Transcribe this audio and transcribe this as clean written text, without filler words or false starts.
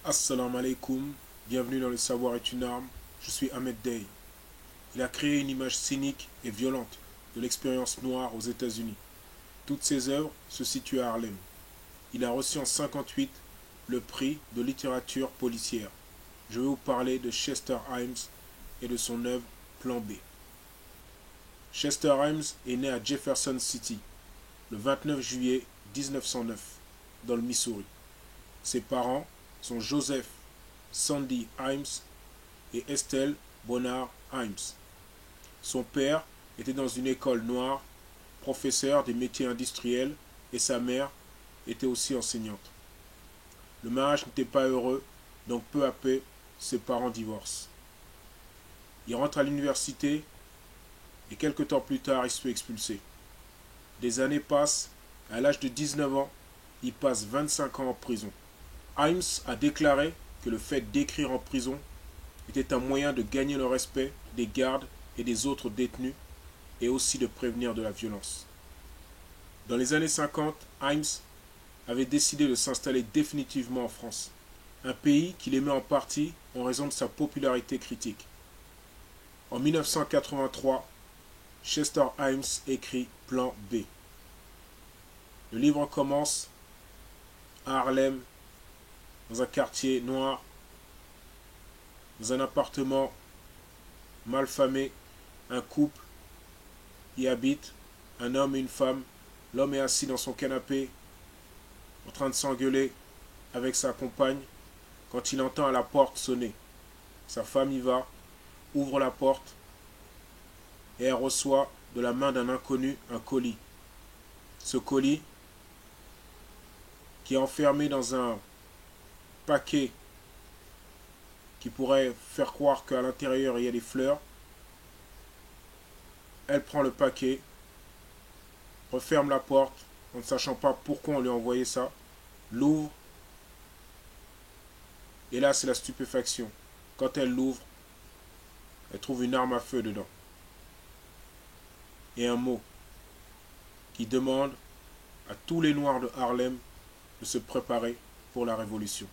Assalamu alaikum, bienvenue dans Le Savoir est une arme, je suis Ahmed Dey. Il a créé une image cynique et violente de l'expérience noire aux États-Unis. Toutes ses œuvres se situent à Harlem. Il a reçu en 1958 le prix de littérature policière. Je vais vous parler de Chester Himes et de son œuvre Plan B. Chester Himes est né à Jefferson City le 29 juillet 1909 dans le Missouri. Ses parents sont Joseph Sandy Himes et Estelle Bonnard Himes. Son père était dans une école noire, professeur des métiers industriels, et sa mère était aussi enseignante. Le mariage n'était pas heureux, donc peu à peu, ses parents divorcent. Il rentre à l'université et quelque temps plus tard, il se fait expulser. Des années passent, à l'âge de 19 ans, il passe 25 ans en prison. Himes a déclaré que le fait d'écrire en prison était un moyen de gagner le respect des gardes et des autres détenus et aussi de prévenir de la violence. Dans les années 50, Himes avait décidé de s'installer définitivement en France, un pays qu'il aimait en partie en raison de sa popularité critique. En 1983, Chester Himes écrit Plan B. Le livre commence à Harlem, dans un quartier noir, dans un appartement malfamé, un couple y habite, un homme et une femme. L'homme est assis dans son canapé, en train de s'engueuler avec sa compagne, quand il entend à la porte sonner. Sa femme y va, ouvre la porte, et elle reçoit de la main d'un inconnu un colis. Ce colis, qui est enfermé dans un paquet qui pourrait faire croire qu'à l'intérieur il y a des fleurs. Elle prend le paquet, referme la porte, en ne sachant pas pourquoi on lui a envoyé ça, l'ouvre, et là c'est la stupéfaction. Quand elle l'ouvre, elle trouve une arme à feu dedans. Et un mot qui demande à tous les Noirs de Harlem de se préparer pour la révolution.